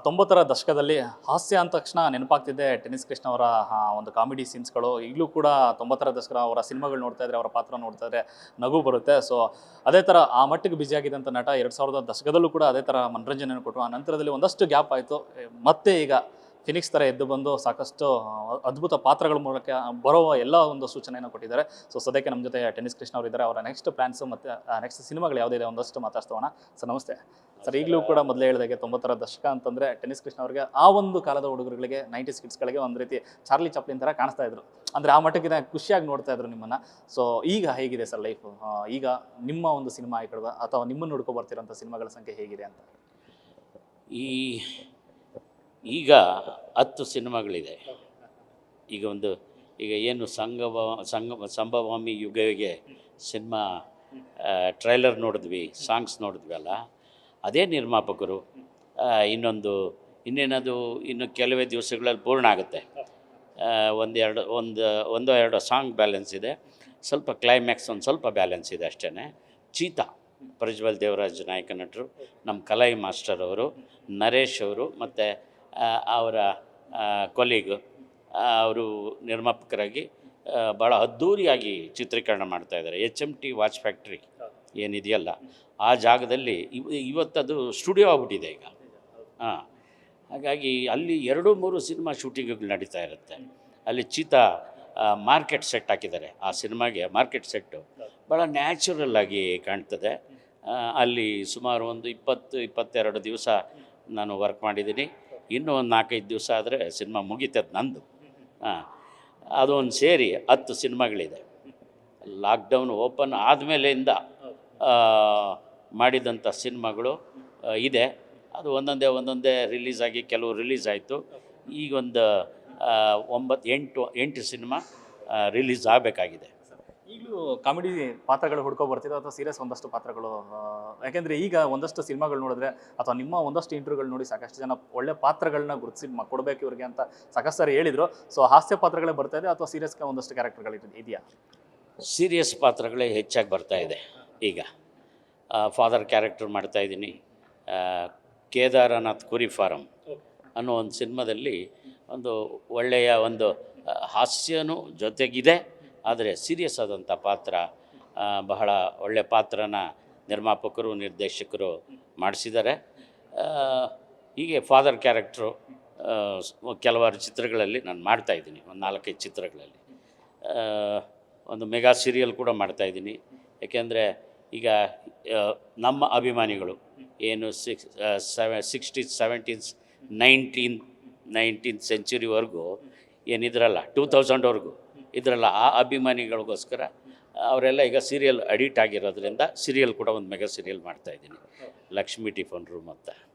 ತೊಂಬತ್ತರ ದಶಕದಲ್ಲಿ ಹಾಸ್ಯ ಅಂದ ತಕ್ಷಣ ನೆನಪಾಗ್ತಿದ್ದೆ ಟೆನ್ನಿಸ್ ಕೃಷ್ಣ ಅವರ ಒಂದು ಕಾಮಿಡಿ ಸೀನ್ಸ್ಗಳು. ಈಗಲೂ ಕೂಡ ತೊಂಬತ್ತರ ದಶಕದ ಅವರ ಸಿನಿಮಾಗಳು ನೋಡ್ತಾ ಇದ್ರೆ, ಅವರ ಪಾತ್ರ ನೋಡ್ತಾ ಇದ್ರೆ ನಗು ಬರುತ್ತೆ. ಸೊ ಅದೇ ಥರ ಆ ಮಟ್ಟಿಗೆ ಬ್ಯುಸಿ ಆಗಿದ್ದಂಥ ನಟ 2000ರ ದಶಕದಲ್ಲೂ ಕೂಡ ಅದೇ ಥರ ಮನರಂಜನೆಯನ್ನು ಕೊಟ್ಟರು. ಆ ನಂತರದಲ್ಲಿ ಒಂದಷ್ಟು ಗ್ಯಾಪ್ ಆಯಿತು. ಮತ್ತೆ ಈಗ ಫಿನಿಕ್ಸ್ ಥರ ಎದ್ದು ಬಂದು ಸಾಕಷ್ಟು ಅದ್ಭುತ ಪಾತ್ರಗಳ ಮೂಲಕ ಬರುವ ಎಲ್ಲ ಒಂದು ಸೂಚನೆಯನ್ನು ಕೊಟ್ಟಿದ್ದಾರೆ. ಸೊ ಸದ್ಯಕ್ಕೆ ನಮ್ಮ ಜೊತೆ ಟೆನ್ನಿಸ್ ಕೃಷ್ಣ ಅವರು ಇದ್ದಾರೆ. ಅವರ ನೆಕ್ಸ್ಟ್ ಪ್ಲಾನ್ಸು ಮತ್ತು ನೆಕ್ಸ್ಟ್ ಸಿನಿಮಾಗಳು ಯಾವುದಿದೆ ಒಂದಷ್ಟು ಮಾತಾಡ್ತೋಣ. ಸರ್ ನಮಸ್ತೆ. ಸರ್ ಈಗಲೂ ಕೂಡ ಮೊದಲೇ ಹೇಳಿದಾಗೆ 90ರ ದಶಕ ಅಂತಂದರೆ ಟೆನ್ನಿಸ್ ಕೃಷ್ಣ ಅವರಿಗೆ ಆ ಒಂದು ಕಾಲದ ಹುಡುಗರುಗಳಿಗೆ 90s ಕಿಡ್ಸ್ಗಳಿಗೆ ಒಂದು ರೀತಿ ಚಾರ್ಲಿ ಚಾಪ್ಲಿನ್ ಥರ ಕಾಣಿಸ್ತಾ ಇದ್ರು. ಅಂದರೆ ಆ ಮಟ್ಟಕ್ಕೆ ಖುಷಿಯಾಗಿ ನೋಡ್ತಾ ಇದ್ರು ನಿಮ್ಮನ್ನು. ಸೊ ಈಗ ಹೇಗಿದೆ ಸರ್ ಲೈಫು? ಈಗ ನಿಮ್ಮ ಒಂದು ಸಿನಿಮಾ ಆಯ್ಕೊಳ್ವ ಅಥವಾ ನಿಮ್ಮನ್ನು ಹುಡ್ಕೊ ಬರ್ತಿರೋಂಥ ಸಿನಿಮಾಗಳ ಸಂಖ್ಯೆ ಹೇಗಿದೆ ಅಂತ? ಈಗ 10 ಸಿನಿಮಾಗಳಿದೆ. ಈಗ ಏನು ಸಂಭವಾಮಿ ಯುಗವಿಗೆ ಸಿನಿಮಾ ಟ್ರೈಲರ್ ನೋಡಿದ್ವಿ, ಸಾಂಗ್ಸ್ ನೋಡಿದ್ವಿ ಅಲ್ಲ, ಅದೇ ನಿರ್ಮಾಪಕರು. ಇನ್ನು ಕೆಲವೇ ದಿವಸಗಳಲ್ಲಿ ಪೂರ್ಣ ಆಗುತ್ತೆ. ಒಂದೋ ಎರಡೋ ಸಾಂಗ್ ಬ್ಯಾಲೆನ್ಸ್ ಇದೆ, ಸ್ವಲ್ಪ ಕ್ಲೈಮ್ಯಾಕ್ಸ್ ಒಂದು ಸ್ವಲ್ಪ ಬ್ಯಾಲೆನ್ಸ್ ಇದೆ ಅಷ್ಟೇ. ಚೀತಾ ಪ್ರಜ್ವಲ್ ದೇವರಾಜ್ ನಾಯಕ ನಟರು, ನಮ್ಮ ಕಲೈ ಮಾಸ್ಟರ್ ಅವರು, ನರೇಶ್ ಅವರು ಮತ್ತು ಅವರ ಕೊಲೀಗ್ ಅವರು ನಿರ್ಮಾಪಕರಾಗಿ ಭಾಳ ಅದ್ಧೂರಿಯಾಗಿ ಚಿತ್ರೀಕರಣ ಮಾಡ್ತಾಯಿದ್ದಾರೆ. HMT ವಾಚ್ ಫ್ಯಾಕ್ಟ್ರಿ ಏನಿದೆಯಲ್ಲ ಆ ಜಾಗದಲ್ಲಿ ಇವತ್ತದು ಸ್ಟುಡಿಯೋ ಆಗ್ಬಿಟ್ಟಿದೆ ಈಗ. ಹಾಗಾಗಿ ಅಲ್ಲಿ 2-3 ಸಿನಿಮಾ ಶೂಟಿಂಗ್ಗಳು ನಡೀತಾ ಇರುತ್ತೆ. ಅಲ್ಲಿ ಚೀತಾ ಮಾರ್ಕೆಟ್ ಸೆಟ್ ಹಾಕಿದ್ದಾರೆ. ಆ ಸಿನಿಮಾಗೆ ಮಾರ್ಕೆಟ್ ಸೆಟ್ಟು ಭಾಳ ನ್ಯಾಚುರಲ್ ಆಗಿ ಕಾಣ್ತದೆ. ಅಲ್ಲಿ ಸುಮಾರು ಒಂದು 20-22 ದಿವಸ ನಾನು ವರ್ಕ್ ಮಾಡಿದ್ದೀನಿ. ಇನ್ನೂ ಒಂದು 4-5 ದಿವಸ ಆದರೆ ಸಿನಿಮಾ ಮುಗೀತದೆ ನಂದು. ಅದೊಂದು ಸೇರಿ 10 ಸಿನಿಮಾಗಳಿದೆ. ಲಾಕ್ಡೌನ್ ಓಪನ್ ಆದಮೇಲೆಯಿಂದ ಮಾಡಿದಂಥ ಸಿನಿಮಾಗಳು ಇದೆ. ಅದು ಒಂದೊಂದೇ ರಿಲೀಸ್ ಆಗಿ ಕೆಲವು ರಿಲೀಸ್ ಆಯಿತು. ಈಗೊಂದು 8 ಸಿನಿಮಾ ರಿಲೀಸ್ ಆಗಬೇಕಾಗಿದೆ. ಈಗಲೂ ಕಾಮಿಡಿ ಪಾತ್ರಗಳು ಹುಡ್ಕೊ ಬರ್ತಿರೋ ಅಥವಾ ಸೀರಿಯಸ್ ಒಂದಷ್ಟು ಪಾತ್ರಗಳು? ಯಾಕೆಂದರೆ ಈಗ ಒಂದಷ್ಟು ಸಿನಿಮಾಗಳು ನೋಡಿದ್ರೆ ಅಥವಾ ನಿಮ್ಮ ಒಂದಷ್ಟು ಇಂಟರ್ವ್ಯೂಗಳು ನೋಡಿ ಸಾಕಷ್ಟು ಜನ ಒಳ್ಳೆ ಪಾತ್ರಗಳನ್ನ ಗುರುತಿಸಿ ಕೊಡಬೇಕು ಇವ್ರಿಗೆ ಅಂತ ಸಾಕಷ್ಟು ಸಾರಿ ಹೇಳಿದರು. ಸೊ ಹಾಸ್ಯ ಪಾತ್ರಗಳೇ ಬರ್ತಾ ಇದೆ ಅಥವಾ ಸೀರಿಯಸ್ಗೆ ಒಂದಷ್ಟು ಕ್ಯಾರೆಕ್ಟರ್ಗಳು ಇದೆಯಾ? ಸೀರಿಯಸ್ ಪಾತ್ರಗಳೇ ಹೆಚ್ಚಾಗಿ ಬರ್ತಾ ಇದೆ. ಈಗ ಫಾದರ್ ಕ್ಯಾರೆಕ್ಟರ್ ಮಾಡ್ತಾಯಿದ್ದೀನಿ. ಕೇದಾರನಾಥ್ ಕುರಿ ಫಾರಮ್ ಅನ್ನೋ ಒಂದು ಸಿನಿಮಾದಲ್ಲಿ ಒಂದು ಒಳ್ಳೆಯ ಒಂದು ಹಾಸ್ಯನೂ ಜೊತೆಗಿದೆ, ಆದರೆ ಸೀರಿಯಸ್ ಆದಂಥ ಪಾತ್ರ, ಬಹಳ ಒಳ್ಳೆಯ ಪಾತ್ರನ ನಿರ್ಮಾಪಕರು ನಿರ್ದೇಶಕರು ಮಾಡಿಸಿದ್ದಾರೆ. ಹೀಗೆ ಫಾದರ್ ಕ್ಯಾರೆಕ್ಟ್ರು ಕೆಲವಾರು ಚಿತ್ರಗಳಲ್ಲಿ ನಾನು ಮಾಡ್ತಾಯಿದ್ದೀನಿ. ಒಂದು 4-5 ಚಿತ್ರಗಳಲ್ಲಿ. ಒಂದು ಮೆಗಾ ಸೀರಿಯಲ್ ಕೂಡ ಮಾಡ್ತಾಯಿದ್ದೀನಿ. ಏಕೆಂದರೆ ಈಗ ನಮ್ಮ ಅಭಿಮಾನಿಗಳು ಏನು 60s 70s 19th ಸೆಂಚುರಿವರೆಗೂ ಏನಿದ್ರಲ್ಲ, 2000ವರೆಗೂ ಇದರಲ್ಲ, ಆ ಅಭಿಮಾನಿಗಳಿಗೋಸ್ಕರ ಅವರೆಲ್ಲ ಈಗ ಸೀರಿಯಲ್ ಅಡಿಕ್ಟ್ ಆಗಿರೋದ್ರಿಂದ ಸೀರಿಯಲ್ ಕೂಡ ಒಂದು ಮೆಗಾ ಸೀರಿಯಲ್ ಮಾಡ್ತಾಯಿದ್ದೀನಿ, ಲಕ್ಷ್ಮೀ ಟಿಫನ್ ರೂಮ್ ಅಂತ.